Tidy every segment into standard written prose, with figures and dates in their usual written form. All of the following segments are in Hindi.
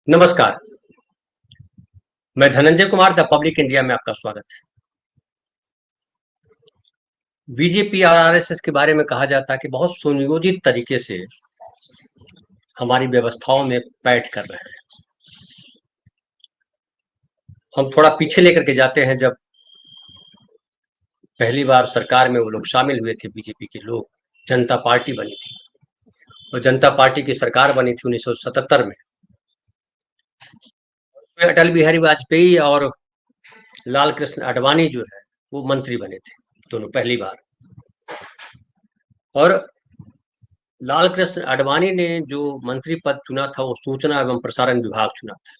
नमस्कार। मैं Dhananjay Kumar the public India में आपका स्वागत है। बीजेपी और आरएसएस के बारे में कहा जाता है कि बहुत सुनियोजित तरीके से हमारी व्यवस्थाओं में बैठ कर रहे हैं। हम थोड़ा पीछे लेकर के जाते हैं, जब पहली बार सरकार में वो लोग शामिल हुए थे, बीजेपी के लोग, जनता पार्टी बनी थी और जनता पार्टी की सरकार बनी थी 1977 में। अटल बिहारी वाजपेयी और लाल कृष्ण आडवाणी जो है वो मंत्री बने थे, दोनों पहली बार। और लाल कृष्ण आडवाणी ने जो मंत्री पद चुना था वो सूचना एवं प्रसारण विभाग चुना था।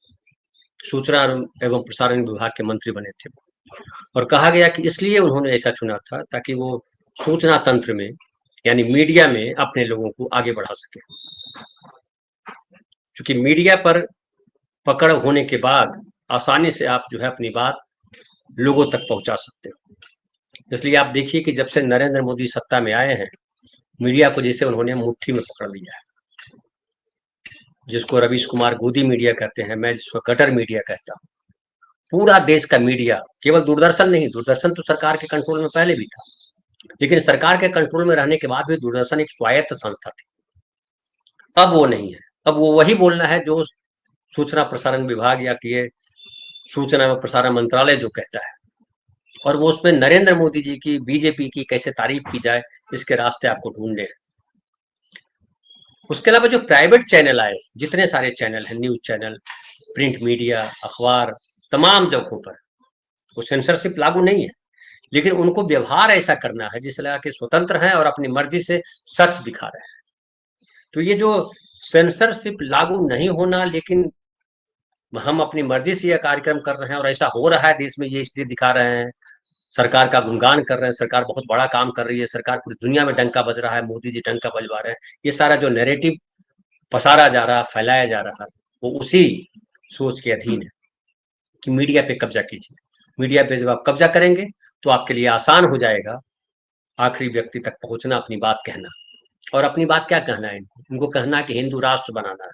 सूचना एवं प्रसारण विभाग के मंत्री बने थे और कहा गया कि इसलिए उन्होंने ऐसा चुना था ताकि वो सूचना तंत्र में यानी मीडिया में अपने लोगों को आगे बढ़ा सके, क्योंकि मीडिया पर पकड़ होने के बाद आसानी से आप जो है अपनी बात लोगों तक पहुंचा सकते हो। इसलिए आप देखिए कि जब से नरेंद्र मोदी सत्ता में आए हैं, मीडिया को जैसे उन्होंने मुट्ठी में पकड़ लिया है, जिसको रवीश कुमार गोदी मीडिया कहते हैं, मैं जिसको गटर मीडिया कहता हूँ। पूरा देश का मीडिया, केवल दूरदर्शन नहीं, दूरदर्शन तो सरकार के कंट्रोल में पहले भी था, लेकिन सरकार के कंट्रोल में रहने के बाद भी दूरदर्शन एक स्वायत्त संस्था थी। अब वो नहीं है। अब वो वही बोलना है जो सूचना प्रसारण विभाग या कि सूचना एवं प्रसारण मंत्रालय जो कहता है, और वो उसमें नरेंद्र मोदी जी की, बीजेपी की कैसे तारीफ की जाए, इसके रास्ते आपको ढूंढने हैं। उसके अलावा जो प्राइवेट चैनल आए, जितने सारे चैनल हैं, न्यूज चैनल, प्रिंट मीडिया, अखबार, तमाम जगहों पर वो सेंसरशिप लागू नहीं है, लेकिन उनको व्यवहार ऐसा करना है जिस तरह के स्वतंत्र हैं और अपनी मर्जी से सच दिखा रहे हैं। तो ये जो सेंसरशिप लागू नहीं होना, लेकिन हम अपनी मर्जी से यह कार्यक्रम कर रहे हैं और ऐसा हो रहा है देश में, ये इसलिए दिखा रहे हैं, सरकार का गुणगान कर रहे हैं, सरकार बहुत बड़ा काम कर रही है, सरकार पूरी दुनिया में डंका बज रहा है, मोदी जी डंका बजवा रहे हैं, ये सारा जो नैरेटिव पसारा जा रहा, फैलाया जा रहा, वो उसी सोच के अधीन है कि मीडिया पे कब्जा कीजिए। मीडिया पे जब आप कब्जा करेंगे तो आपके लिए आसान हो जाएगा आखिरी व्यक्ति तक पहुंचना, अपनी बात कहना। और अपनी बात क्या कहना है इनको कहना है कि हिंदू राष्ट्र बनाना है,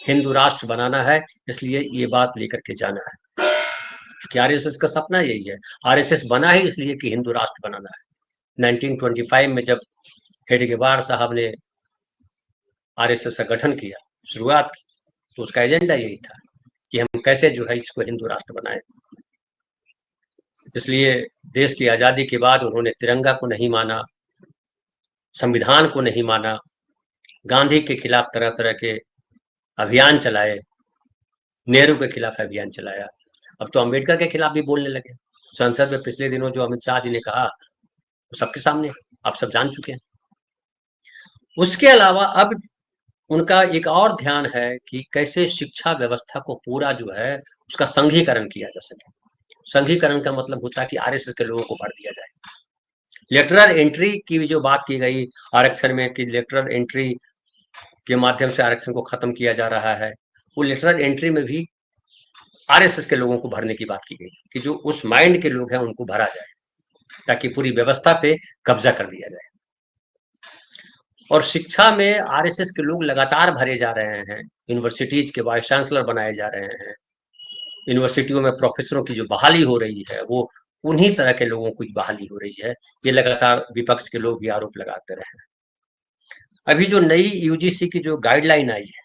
हिंदू राष्ट्र बनाना है, इसलिए ये बात लेकर के जाना है, क्योंकि आरएसएस का सपना यही है। आरएसएस बना ही इसलिए कि हिंदू राष्ट्र बनाना है। 1925 में जब हेडगेवार साहब ने आरएसएस का गठन किया, शुरुआत की, तो उसका एजेंडा यही था कि हम कैसे जो है इसको हिंदू राष्ट्र बनाए। इसलिए देश की आज़ादी के बाद उन्होंने तिरंगा को नहीं माना, संविधान को नहीं माना, गांधी के खिलाफ तरह तरह के अभियान चलाए, नेहरू के खिलाफ अभियान चलाया, अब तो अम्बेडकर के खिलाफ भी बोलने लगे। संसद में पिछले दिनों जो अमित शाह जी ने कहा, वो सबके सामने आप सब जान चुके हैं। उसके अलावा अब उनका एक और ध्यान है कि कैसे शिक्षा व्यवस्था को पूरा जो है उसका संघीकरण किया जा सके। संघीकरण का मतलब होता है कि आरएसएस के लोगों को भर दिया जाए। लेटरल एंट्री की जो बात की गई आरक्षण में कि लेटरल एंट्री के माध्यम से आरक्षण को खत्म किया जा रहा है, वो लेटरल एंट्री में भी आरएसएस के लोगों को भरने की बात की गई कि जो उस माइंड के लोग हैं उनको भरा जाए, ताकि पूरी व्यवस्था पे कब्जा कर दिया जाए। और शिक्षा में आरएसएस के लोग लगातार भरे जा रहे हैं, यूनिवर्सिटीज के वाइस चांसलर बनाए जा रहे हैं, यूनिवर्सिटियों में प्रोफेसरों की जो बहाली हो रही है वो उन्हीं तरह के लोगों की बहाली हो रही है। ये लगातार विपक्ष के लोग भी आरोप लगाते रहे हैं। अभी जो नई यूजीसी की जो गाइडलाइन आई है,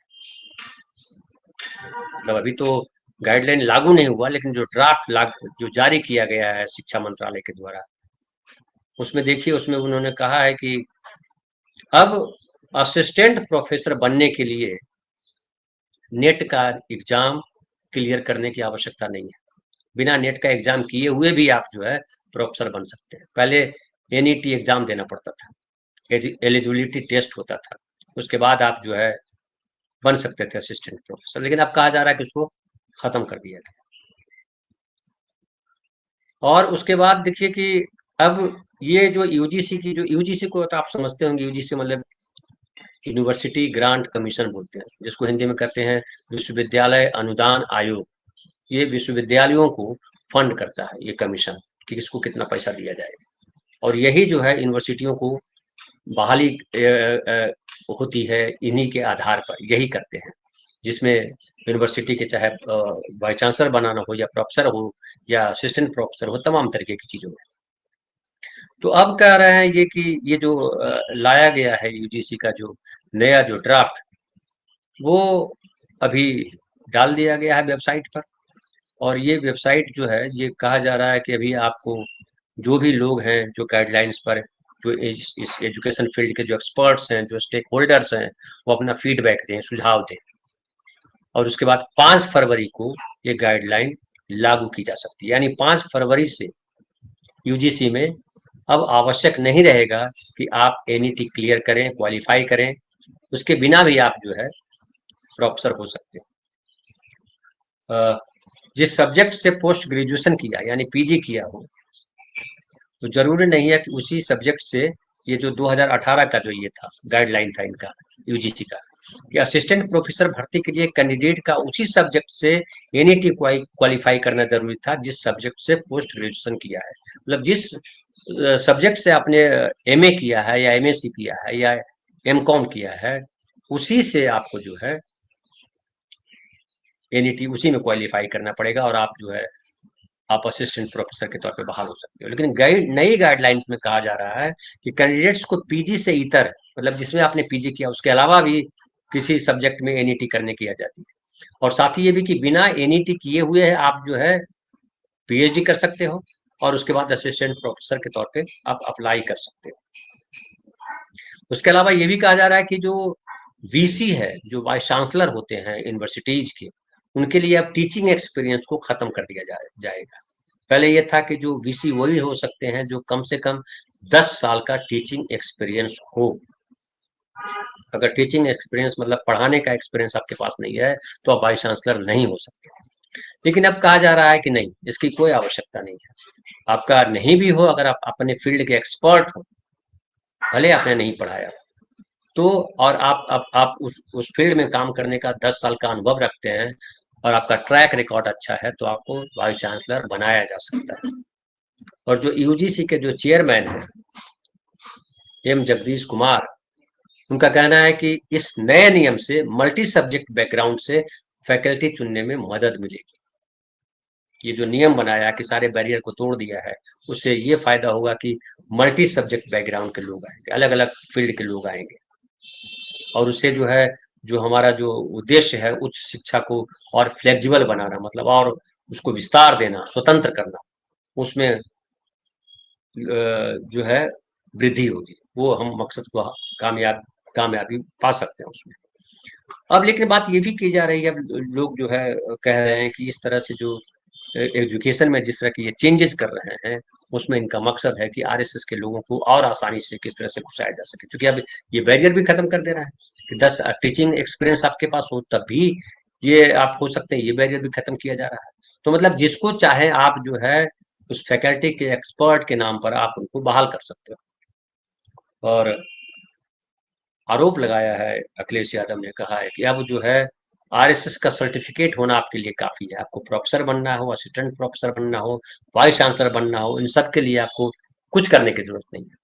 मतलब अभी तो गाइडलाइन लागू नहीं हुआ, लेकिन जो ड्राफ्ट जो जारी किया गया है शिक्षा मंत्रालय के द्वारा, उसमें देखिए, उसमें उन्होंने कहा है कि अब असिस्टेंट प्रोफेसर बनने के लिए नेट का एग्जाम क्लियर करने की आवश्यकता नहीं है। बिना नेट का एग्जाम किए हुए भी आप जो है प्रोफेसर बन सकते हैं। पहले एनईटी एग्जाम देना पड़ता था, एलिजिबिलिटी टेस्ट होता था, उसके बाद आप जो है बन सकते थे असिस्टेंट प्रोफेसर, लेकिन अब कहा जा रहा है कि उसको खत्म कर दिया गया। और उसके बाद देखिए कि अब ये जो यूजीसी की, जो यूजीसी को तो आप समझते होंगे, यूजीसी मतलब यूनिवर्सिटी ग्रांट कमीशन बोलते हैं, जिसको हिंदी में कहते हैं विश्वविद्यालय अनुदान आयोग। ये विश्वविद्यालयों को फंड करता है ये कमीशन कि किसको कितना पैसा दिया जाए, और यही जो है यूनिवर्सिटियों को बहाली होती है, इन्हीं के आधार पर यही करते हैं। जिसमें यूनिवर्सिटी के चाहे वाइस चांसलर बनाना हो या प्रोफेसर हो या असिस्टेंट प्रोफेसर हो, तमाम तरीके की चीज़ों में। तो अब कह रहे हैं ये कि ये जो लाया गया है यूजीसी का जो नया जो ड्राफ्ट, वो अभी डाल दिया गया है वेबसाइट पर। और ये वेबसाइट जो है, ये कहा जा रहा है कि अभी आपको जो भी लोग हैं जो गाइडलाइंस पर, जो इस एजुकेशन फील्ड के जो एक्सपर्ट्स हैं, जो स्टेक होल्डर्स हैं, वो अपना फीडबैक दें, सुझाव दें। और उसके बाद 5 फरवरी को ये गाइडलाइन लागू की जा सकती है। यानी 5 फरवरी से यूजीसी में अब आवश्यक नहीं रहेगा कि आप एनईटी क्लियर करें, क्वालिफाई करें। उसके बिना भी आप जो है प्रोफेसर हो सकते हैं। जिस सब्जेक्ट से पोस्ट ग्रेजुएशन किया यानी पीजी किया हो, तो जरूरी नहीं है कि उसी सब्जेक्ट से, ये जो 2018 का जो ये था गाइडलाइन था इनका यूजीसी का, कि असिस्टेंट प्रोफेसर भर्ती के लिए कैंडिडेट का उसी सब्जेक्ट से एनईटी क्वालिफाई करना जरूरी था जिस सब्जेक्ट से पोस्ट ग्रेजुएशन किया है। मतलब जिस सब्जेक्ट से आपने एमए किया है या एमएससी किया है या एमकॉम किया है, उसी से आपको जो है एनईटी उसी में क्वालिफाई करना पड़ेगा और आप जो है आप असिस्टेंट प्रोफेसर के तौर पे बहाल हो सकते हो। लेकिन नई गाइडलाइंस में कहा जा रहा है कि कैंडिडेट्स को पीजी से इतर, मतलब जिसमें आपने पीजी किया उसके अलावा भी किसी सब्जेक्ट में एनईटी करने की आजादी है। और साथ ही ये भी कि बिना एनईटी किए हुए आप जो है पीएचडी कर सकते हो और उसके बाद असिस्टेंट प्रोफेसर के तौर पे आप अप्लाई कर सकते हो। उसके अलावा ये भी कहा जा रहा है कि जो वीसी है, जो वाइस चांसलर होते हैं यूनिवर्सिटीज के, उनके लिए अब टीचिंग एक्सपीरियंस को खत्म कर दिया जाएगा। पहले ये था कि जो वीसी वही हो सकते हैं जो कम से कम 10 साल का टीचिंग एक्सपीरियंस हो। अगर टीचिंग एक्सपीरियंस मतलब पढ़ाने का एक्सपीरियंस आपके पास नहीं है तो आप वाइस चांसलर नहीं हो सकते। लेकिन अब कहा जा रहा है कि नहीं, इसकी कोई आवश्यकता नहीं है। आपका नहीं भी हो, अगर आप अपने फील्ड के एक्सपर्ट हो, भले आपने नहीं पढ़ाया, तो और आप उस फील्ड में काम करने का 10 साल का अनुभव रखते हैं और आपका ट्रैक रिकॉर्ड अच्छा है, तो आपको वाइस चांसलर बनाया जा सकता है। और जो यूजीसी के जो चेयरमैन हैं एम जगदीश कुमार, उनका कहना है कि इस नए नियम से मल्टी सब्जेक्ट बैकग्राउंड से फैकल्टी चुनने में मदद मिलेगी। ये जो नियम बनाया कि सारे बैरियर को तोड़ दिया है, उससे ये फायदा होगा कि मल्टी सब्जेक्ट बैकग्राउंड के लोग आएंगे, अलग अलग फील्ड के लोग आएंगे। और उससे जो है, जो हमारा जो उद्देश्य है उच्च शिक्षा को और फ्लेक्सिबल बनाना, मतलब और उसको विस्तार देना, स्वतंत्र करना, उसमें जो है वृद्धि होगी। वो हम मकसद को कामयाबी पा सकते हैं उसमें। अब लेकिन बात ये भी की जा रही है, अब लोग जो है कह रहे हैं कि इस तरह से जो एजुकेशन में जिस तरह की ये चेंजेस कर रहे हैं, उसमें इनका मकसद है कि आरएसएस के लोगों को और आसानी से किस तरह से घुसाया जा सके। क्योंकि अब ये बैरियर भी खत्म कर दे रहा है कि 10 टीचिंग एक्सपीरियंस आपके पास हो तब भी ये आप हो सकते हैं, ये बैरियर भी खत्म किया जा रहा है। तो मतलब जिसको चाहे आप जो है उस फैकल्टी के एक्सपर्ट के नाम पर आप उनको बहाल कर सकते हो। और आरोप लगाया है अखिलेश यादव ने, कहा है कि अब जो है आरएसएस का सर्टिफिकेट होना आपके लिए काफी है। आपको प्रोफेसर बनना हो, असिस्टेंट प्रोफेसर बनना हो, वाइस चांसलर बनना हो, इन सब के लिए आपको कुछ करने की जरूरत नहीं है।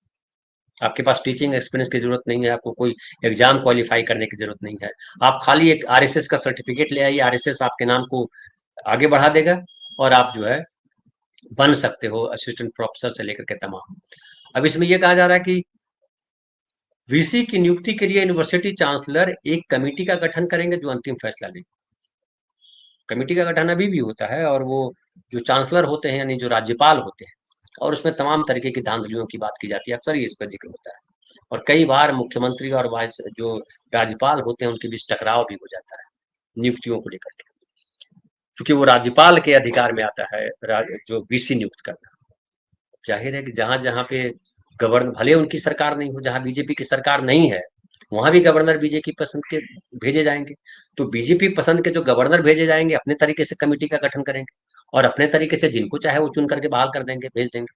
आपके पास टीचिंग एक्सपीरियंस की जरूरत नहीं है, आपको कोई एग्जाम क्वालिफाई करने की जरूरत नहीं है। आप खाली एक आरएसएस का सर्टिफिकेट ले आइए, आरएसएस आपके नाम को आगे बढ़ा देगा और आप जो है बन सकते हो असिस्टेंट प्रोफेसर से लेकर के तमाम। अब इसमें यह कहा जा रहा है कि वीसी की नियुक्ति के लिए यूनिवर्सिटी चांसलर एक कमेटी का गठन करेंगे जो अंतिम फैसला लेगी। कमेटी का गठन अभी भी होता है और वो जो चांसलर होते हैं यानी जो राज्यपाल होते हैं, और उसमें तमाम तरीके की धांधलियों की बात की जाती है, अक्सर ही इस पर जिक्र होता है। और कई बार मुख्यमंत्री और वाइस जो राज्यपाल होते हैं उनके बीच टकराव भी हो जाता है नियुक्तियों को लेकर के, क्योंकि वो राज्यपाल के अधिकार में आता है जो वीसी नियुक्त करना। जाहिर है कि जहां जहां पे गवर्नर, भले उनकी सरकार नहीं हो, जहां बीजेपी की सरकार नहीं है, वहां भी गवर्नर बीजेपी पसंद के भेजे जाएंगे। तो बीजेपी पसंद के जो गवर्नर भेजे जाएंगे अपने तरीके से कमेटी का गठन करेंगे और अपने तरीके से जिनको चाहे वो चुन करके बहाल कर देंगे, भेज देंगे।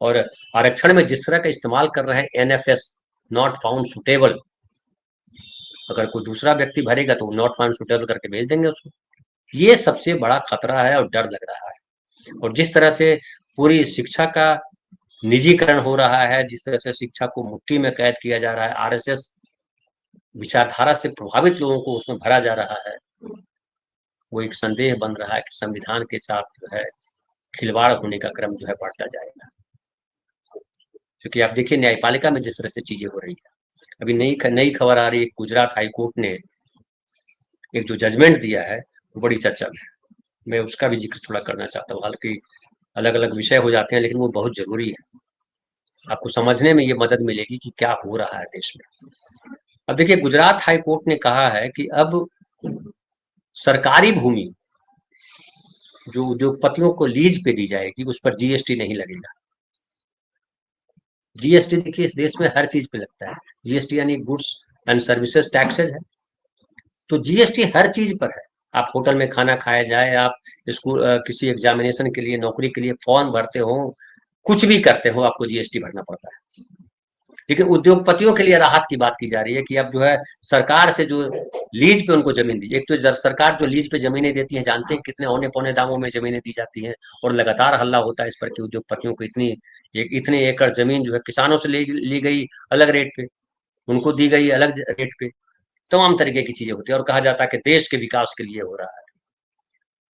और आरक्षण में जिस तरह का इस्तेमाल कर रहे हैं एनएफएस, नॉट फाउंड सुटेबल, अगर कोई दूसरा व्यक्ति भरेगा तो नॉट फाउंड सुटेबल करके भेज देंगे उसको। ये सबसे बड़ा खतरा है और डर लग रहा है। और जिस तरह से पूरी शिक्षा का निजीकरण हो रहा है, जिस तरह से शिक्षा को मुट्ठी में कैद किया जा रहा है, आरएसएस विचारधारा से प्रभावित लोगों को उसमें भरा जा रहा है, वो एक संदेह बन रहा है कि संविधान के साथ जो है खिलवाड़ होने का क्रम जो है बढ़ता जाएगा। क्योंकि आप देखिए न्यायपालिका में जिस तरह से चीजें हो रही है, अभी नई खबर आ रही है, गुजरात हाई कोर्ट ने एक जो जजमेंट दिया है वो बड़ी चर्चा में है। मैं उसका भी जिक्र थोड़ा करना चाहता हूँ, हालांकि अलग अलग विषय हो जाते हैं लेकिन वो बहुत जरूरी है, आपको समझने में ये मदद मिलेगी कि क्या हो रहा है देश में। अब देखिए गुजरात हाई कोर्ट ने कहा है कि अब सरकारी भूमि जो उद्योगपतियों को लीज पे दी जाएगी उस पर जीएसटी नहीं लगेगा। जीएसटी देखिए इस देश में हर चीज पे लगता है, जीएसटी यानी गुड्स एंड सर्विसेज टैक्सेज है, तो जीएसटी हर चीज पर है। आप होटल में खाना खाया जाए, आप स्कूल किसी एग्जामिनेशन के लिए, नौकरी के लिए फॉर्म भरते हो, कुछ भी करते हो, आपको जीएसटी भरना पड़ता है। लेकिन उद्योगपतियों के लिए राहत की बात की जा रही है कि अब जो है सरकार से जो लीज पे उनको जमीन दी, एक तो सरकार जो लीज पे जमीनें देती है, जानते हैं कितने औने पौने दामों में जमीनें दी जाती हैं, और लगातार हल्ला होता है इस पर कि उद्योगपतियों को इतने एकड़ जमीन जो है किसानों से ली गई अलग रेट पे, उनको दी गई अलग रेट पे, तमाम तरीके की चीजें होती है। और कहा जाता है कि देश के विकास के लिए हो रहा है,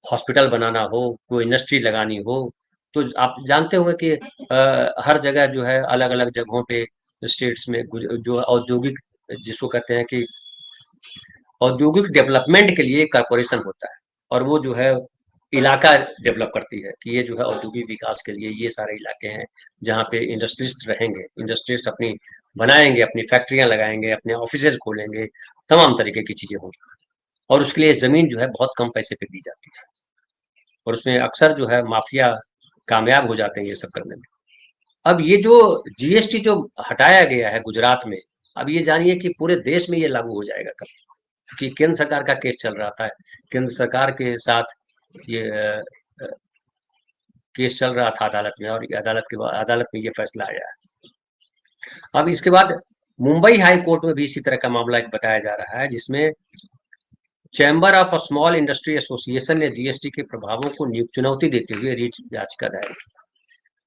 हॉस्पिटल बनाना हो, कोई इंडस्ट्री लगानी हो, तो आप जानते होंगे कि हर जगह जो है अलग अलग जगहों पे स्टेट्स में जो औद्योगिक, जिसको कहते हैं कि औद्योगिक डेवलपमेंट के लिए कारपोरेशन होता है, और वो जो है इलाका डेवलप करती है कि ये जो है औद्योगिक विकास के लिए ये सारे इलाके हैं जहाँ पे इंडस्ट्रिस्ट रहेंगे, इंडस्ट्रिस्ट अपनी बनाएंगे, अपनी फैक्ट्रियां लगाएंगे, अपने ऑफिसेज खोलेंगे, तमाम तरीके की चीजें होंगी, और उसके लिए जमीन जो है बहुत कम पैसे पे दी जाती है, और उसमें अक्सर जो है माफिया कामयाब हो जाते हैं ये सब करने में। अब ये जो जीएसटी जो हटाया गया है गुजरात में, अब ये जानिए कि पूरे देश में ये लागू हो जाएगा कब, क्योंकि केंद्र सरकार का केस चल रहा था, केंद्र सरकार के साथ ये केस चल रहा था अदालत में, और अदालत में ये फैसला आया है। अब इसके बाद मुंबई हाई कोर्ट में भी इसी तरह का मामला एक बताया जा रहा है, जिसमें chamber of small industry association ने जीएसटी के प्रभावों को चुनौती देते हुए रिट याचिका दायर की।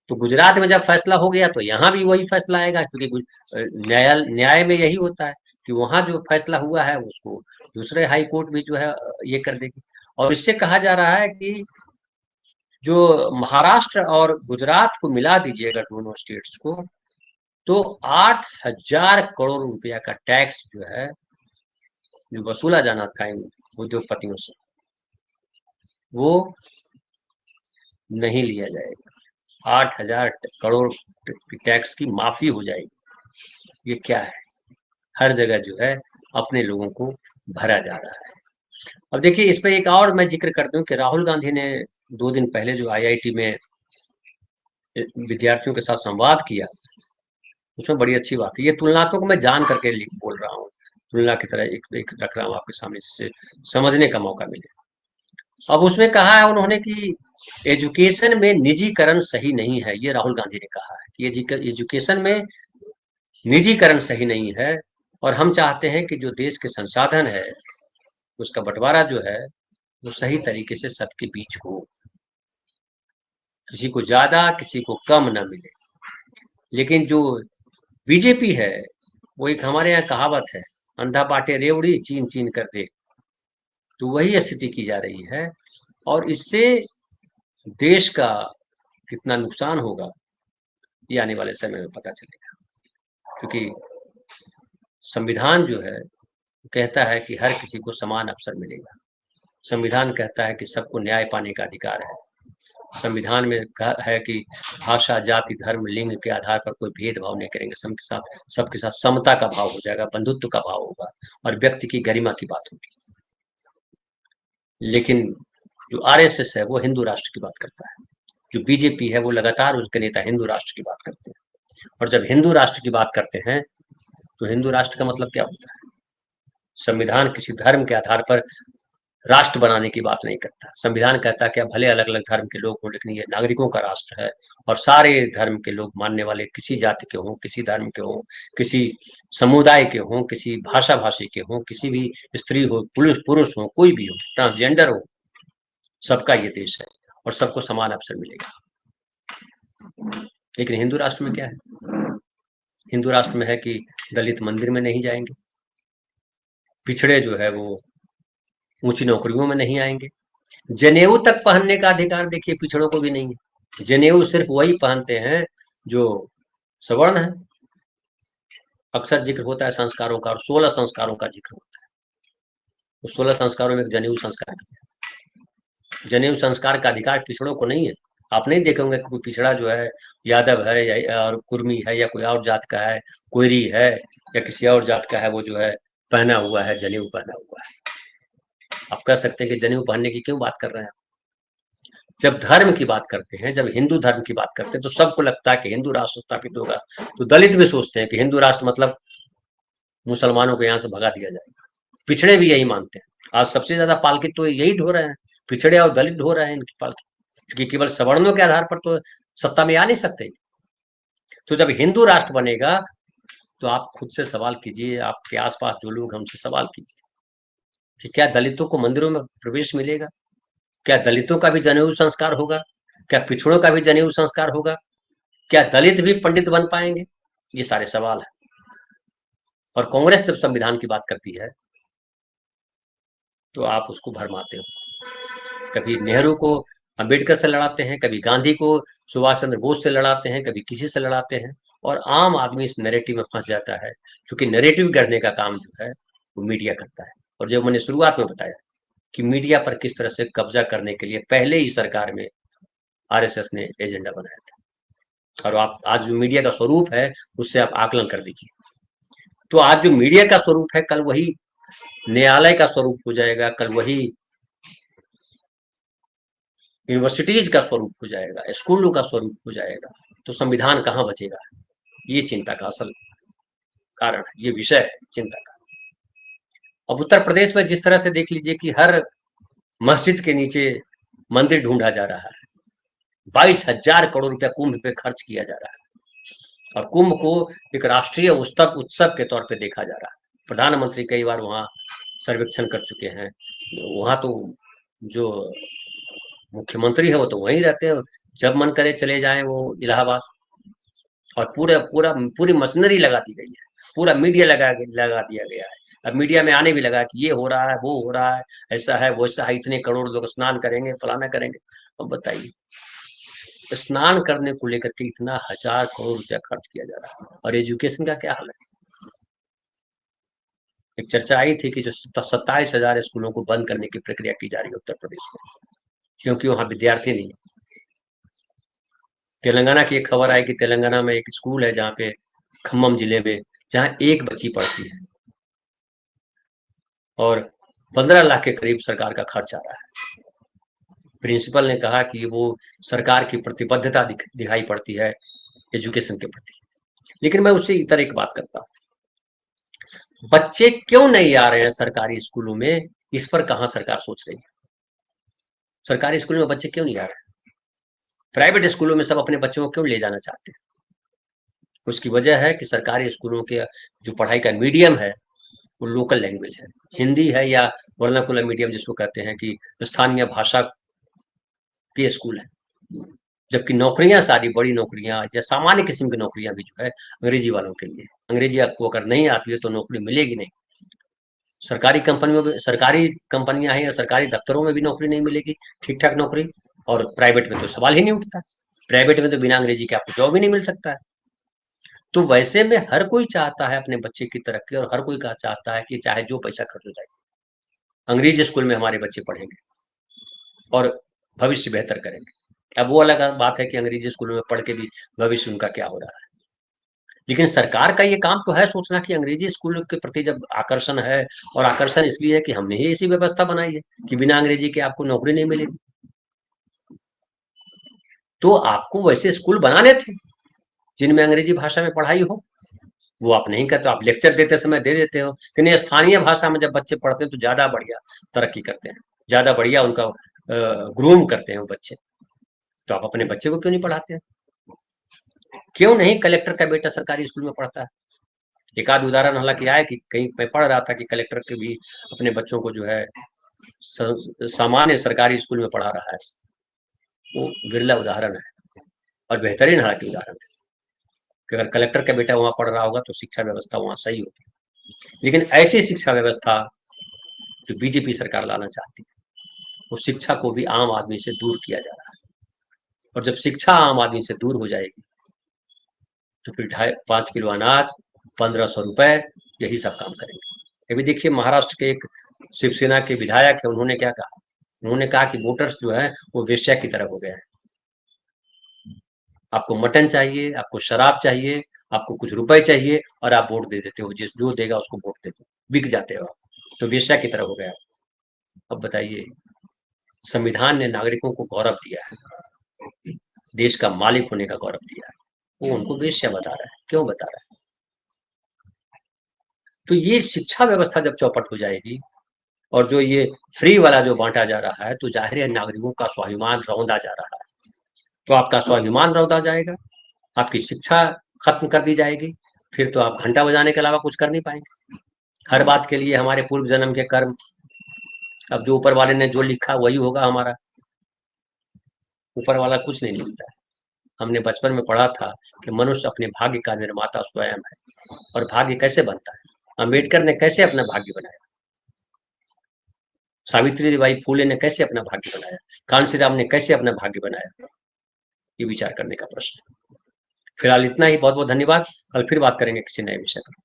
तो गुजरात में जब फैसला हो गया तो यहाँ भी वही फैसला आएगा, क्योंकि न्याय में यही होता है कि वहां जो फैसला हुआ है उसको दूसरे हाई कोर्ट भी जो है ये कर देगी। और इससे कहा जा रहा है कि जो महाराष्ट्र और गुजरात को मिला दीजिएगा दोनों स्टेट्स को, तो 8,000 करोड़ रुपया का टैक्स जो है जो वसूला जाना था इन उद्योगपतियों से, वो नहीं लिया जाएगा। 8,000 करोड़ की टैक्स की माफी हो जाएगी। ये क्या है, हर जगह जो है अपने लोगों को भरा जा रहा है। अब देखिए इस पे एक और मैं जिक्र कर दूं कि राहुल गांधी ने 2 दिन पहले जो आईआईटी में विद्यार्थियों के साथ संवाद किया, उसमें बड़ी अच्छी बात है। ये तुलनात्मक मैं जान करके बोल रहा हूँ, तुलना की तरह एक रख रहा हूँ आपके सामने, जिससे समझने का मौका मिले। अब उसमें कहा है उन्होंने कि एजुकेशन में निजीकरण सही नहीं है, ये राहुल गांधी ने कहा है कि एजुकेशन में निजीकरण सही नहीं है, और हम चाहते हैं कि जो देश के संसाधन है उसका बंटवारा जो है वो सही तरीके से सबके बीच हो, किसी को ज्यादा किसी को कम ना मिले। लेकिन जो बीजेपी है, वो एक हमारे यहाँ कहावत है, अंधा बांटे रेवड़ी चीन चीन कर दे, तो वही स्थिति की जा रही है, और इससे देश का कितना नुकसान होगा ये आने वाले समय में पता चलेगा। क्योंकि संविधान जो है कहता है कि हर किसी को समान अवसर मिलेगा, संविधान कहता है कि सबको न्याय पाने का अधिकार है, संविधान में है कि भाषा, जाति, धर्म, लिंग के आधार पर कोई भेदभाव नहीं करेंगे, सबके साथ समता का भाव हो जाएगा, बंधुत्व का भाव होगा, और व्यक्ति की गरिमा की बात होगी। लेकिन जो आरएसएस है वो हिंदू राष्ट्र की बात करता है, जो बीजेपी है वो लगातार उसके नेता हिंदू राष्ट्र की बात करते हैं, और जब हिंदू राष्ट्र की बात करते हैं तो हिंदू राष्ट्र का मतलब क्या होता है? संविधान किसी धर्म के आधार पर राष्ट्र बनाने की बात नहीं करता। संविधान कहता है कि भले अलग अलग धर्म के लोग हों लेकिन ये नागरिकों का राष्ट्र है, और सारे धर्म के लोग मानने वाले, किसी जाति के हों, किसी धर्म के हों, किसी समुदाय के हों, किसी भाषा भाषी के हों, किसी भी स्त्री हो, पुरुष पुरुष हो, कोई भी हो, ट्रांसजेंडर हो, सबका ये देश है और सबको समान अवसर मिलेगा। लेकिन हिंदू राष्ट्र में क्या है? हिंदू राष्ट्र में है कि दलित मंदिर में नहीं जाएंगे, पिछड़े जो है वो ऊंची नौकरियों में नहीं आएंगे, जनेऊ तक पहनने का अधिकार देखिए पिछड़ों को भी नहीं है। जनेऊ सिर्फ वही पहनते हैं जो सवर्ण है। अक्सर जिक्र होता है संस्कारों का, और 16 संस्कारों का जिक्र होता है। तो 16 संस्कारों में एक जनेऊ संस्कार भी है। जनेऊ संस्कार का अधिकार पिछड़ों को नहीं है। आप नहीं देखेंगे कोई पिछड़ा जो है, यादव है या और कुर्मी है या कोई और जात का है, कोयरी है या किसी और जात का है, वो जो है पहना हुआ है, जनेऊ पहना हुआ है। आप कह सकते हैं कि जनेऊ पहनने की क्यों बात कर रहे हैं। जब धर्म की बात करते हैं, जब हिंदू धर्म की बात करते हैं, तो सबको लगता है कि हिंदू राष्ट्र स्थापित होगा। तो दलित भी सोचते हैं कि हिंदू राष्ट्र मतलब मुसलमानों को यहाँ से भगा दिया जाएगा। पिछड़े भी यही मानते हैं। आज सबसे ज्यादा पालकी तो यही ढो रहे हैं, पिछड़े और दलित ढो रहे हैं इनकी पालकी, क्योंकि केवल सवर्णों के आधार पर तो सत्ता में आ नहीं सकते। तो जब हिंदू राष्ट्र बनेगा तो आप खुद से सवाल कीजिए, आपके आसपास जो लोग, हमसे सवाल कीजिए कि क्या दलितों को मंदिरों में प्रवेश मिलेगा? क्या दलितों का भी जनेऊ संस्कार होगा? क्या पिछड़ों का भी जनेऊ संस्कार होगा? क्या दलित भी पंडित बन पाएंगे? ये सारे सवाल है। और कांग्रेस जब संविधान की बात करती है तो आप उसको भरमाते हो। कभी नेहरू को अंबेडकर से लड़ाते हैं, कभी गांधी को सुभाष चंद्र बोस से लड़ाते हैं, कभी किसी से लड़ाते हैं, और आम आदमी इस नैरेटिव में फंस जाता है। क्योंकि नैरेटिव गढ़ने का काम जो है वो मीडिया करता है। और जो मैंने शुरुआत में बताया कि मीडिया पर किस तरह से कब्जा करने के लिए पहले ही सरकार में आरएसएस ने एजेंडा बनाया था। और आप आज जो मीडिया का स्वरूप है उससे आप आकलन कर लीजिए। तो आज जो मीडिया का स्वरूप है, कल वही न्यायालय का स्वरूप हो जाएगा, कल वही यूनिवर्सिटीज का स्वरूप हो जाएगा, स्कूलों का स्वरूप हो जाएगा। तो संविधान कहाँ बचेगा? ये चिंता का असल कारण है, ये विषय है चिंता का। अब उत्तर प्रदेश में जिस तरह से देख लीजिए कि हर मस्जिद के नीचे मंदिर ढूंढा जा रहा है, 22,000 करोड़ रुपया कुंभ पे खर्च किया जा रहा है, और कुंभ को एक राष्ट्रीय उत्सव उत्सव के तौर पे देखा जा रहा है। प्रधानमंत्री कई बार वहाँ सर्वेक्षण कर चुके हैं। वहाँ तो जो मुख्यमंत्री है वो तो वहीं रहते हैं, जब मन करे चले जाएं वो इलाहाबाद। और पूरा पूरा पूरी मशीनरी लगा दी गई है, पूरा मीडिया लगा दिया गया है। अब मीडिया में आने भी लगा कि ये हो रहा है, वो हो रहा है, ऐसा है वैसा है, इतने करोड़ लोग स्नान करेंगे, फलाना करेंगे। अब बताइए, स्नान करने को लेकर के इतना 1,000 करोड़ रुपया खर्च किया जा रहा है, और एजुकेशन का क्या हाल है? एक चर्चा आई थी कि जो 27,000 स्कूलों को बंद करने की प्रक्रिया की जा रही है उत्तर प्रदेश में, क्योंकि वहां विद्यार्थी नहीं है। तेलंगाना की एक खबर आई कि तेलंगाना में एक स्कूल है जहाँ पे, खम्मम जिले में, जहाँ एक बच्ची पढ़ती है, और 15 लाख के करीब सरकार का खर्च आ रहा है। प्रिंसिपल ने कहा कि वो सरकार की प्रतिबद्धता दिखाई पड़ती है एजुकेशन के प्रति। लेकिन मैं उससे इतर एक बात करता हूँ, बच्चे क्यों नहीं आ रहे हैं सरकारी स्कूलों में, इस पर कहाँ सरकार सोच रही है? सरकारी स्कूल में बच्चे क्यों नहीं आ रहे हैं? प्राइवेट स्कूलों में सब अपने बच्चों को क्यों ले जाना चाहते हैं? उसकी वजह है कि सरकारी स्कूलों के जो पढ़ाई का मीडियम है वो लोकल लैंग्वेज है, हिंदी है, या वर्नाकुलर मीडियम जिसको कहते हैं कि स्थानीय भाषा के स्कूल है। जबकि नौकरियां, सारी बड़ी नौकरियां या सामान्य किस्म की नौकरियां भी जो है अंग्रेजी वालों के लिए। अंग्रेजी आपको अगर नहीं आती है तो नौकरी मिलेगी नहीं। सरकारी कंपनियों में, सरकारी कंपनियां हैं या सरकारी दफ्तरों में भी नौकरी नहीं मिलेगी ठीक ठाक नौकरी, और प्राइवेट में तो सवाल ही नहीं उठता। प्राइवेट में तो बिना अंग्रेजी के आपको जॉब ही नहीं मिल सकता है। तो वैसे में हर कोई चाहता है अपने बच्चे की तरक्की, और हर कोई का चाहता है कि चाहे जो पैसा खर्च हो जाए, अंग्रेजी स्कूल में हमारे बच्चे पढ़ेंगे और भविष्य बेहतर करेंगे। अब वो अलग बात है कि अंग्रेजी स्कूलों में पढ़ के भी भविष्य उनका क्या हो रहा है। लेकिन सरकार का ये काम तो है सोचना कि अंग्रेजी स्कूल के प्रति जब आकर्षण है, और आकर्षण इसलिए है कि हमने ही ऐसी व्यवस्था बनाई है कि बिना अंग्रेजी के आपको नौकरी नहीं मिलेगी। तो आपको वैसे स्कूल बनाने थे जिनमें अंग्रेजी भाषा में पढ़ाई हो, वो आप नहीं करते। आप लेक्चर देते समय दे देते हो कि नहीं, स्थानीय भाषा में जब बच्चे पढ़ते हैं तो ज्यादा बढ़िया तरक्की करते हैं, ज्यादा बढ़िया उनका ग्रूम करते हैं वो बच्चे। तो आप अपने बच्चे को क्यों नहीं पढ़ाते हैं? क्यों नहीं कलेक्टर का बेटा सरकारी स्कूल में पढ़ता है? एक आध उदाहरण हालांकि आया कि कहीं मैं पढ़ रहा था कि कलेक्टर के भी अपने बच्चों को जो है सामान्य सरकारी स्कूल में पढ़ा रहा है। वो विरला उदाहरण है, और बेहतरीन हालांकि उदाहरण है कि अगर कलेक्टर का बेटा वहां पढ़ रहा होगा तो शिक्षा व्यवस्था वहां सही होगी। लेकिन ऐसी शिक्षा व्यवस्था जो बीजेपी सरकार लाना चाहती है वो शिक्षा को भी आम आदमी से दूर किया जा रहा है। और जब शिक्षा आम आदमी से दूर हो जाएगी तो फिर 5 किलो अनाज, 1500 रुपए, यही सब काम करेंगे। अभी देखिए महाराष्ट्र के एक शिवसेना के विधायक है, उन्होंने क्या कहा? उन्होंने कहा कि वोटर्स जो है वो वेश्या की तरह हो गए हैं। आपको मटन चाहिए, आपको शराब चाहिए, आपको कुछ रुपए चाहिए और आप वोट दे देते हो, जिस जो देगा उसको वोट देते हो, बिक जाते हो आप। तो वेश्या की तरह हो गया। अब बताइए, संविधान ने नागरिकों को गौरव दिया है, देश का मालिक होने का गौरव दिया है, वो उनको वेश्या बता रहा है। क्यों बता रहा है? तो ये शिक्षा व्यवस्था जब चौपट हो जाएगी और जो ये फ्री वाला जो बांटा जा रहा है, तो जाहिर है नागरिकों का स्वाभिमान रौंदा जा रहा है। तो आपका स्वाभिमान रौंदा जाएगा, आपकी शिक्षा खत्म कर दी जाएगी, फिर तो आप घंटा बजाने के अलावा कुछ कर नहीं पाएंगे। हर बात के लिए हमारे पूर्व जन्म के कर्म, अब जो ऊपर वाले ने जो लिखा वही होगा हमारा। ऊपर वाला कुछ नहीं लिखता है। हमने बचपन में पढ़ा था कि मनुष्य अपने भाग्य का निर्माता स्वयं है। और भाग्य कैसे बनता है? अंबेडकर ने कैसे अपना भाग्य बनाया? सावित्री बाई फूले ने कैसे अपना भाग्य बनाया? कांशी राम ने कैसे अपना भाग्य बनाया? ये विचार करने का प्रश्न है। फिलहाल इतना ही। बहुत बहुत धन्यवाद। कल फिर बात करेंगे किसी नए विषय पर।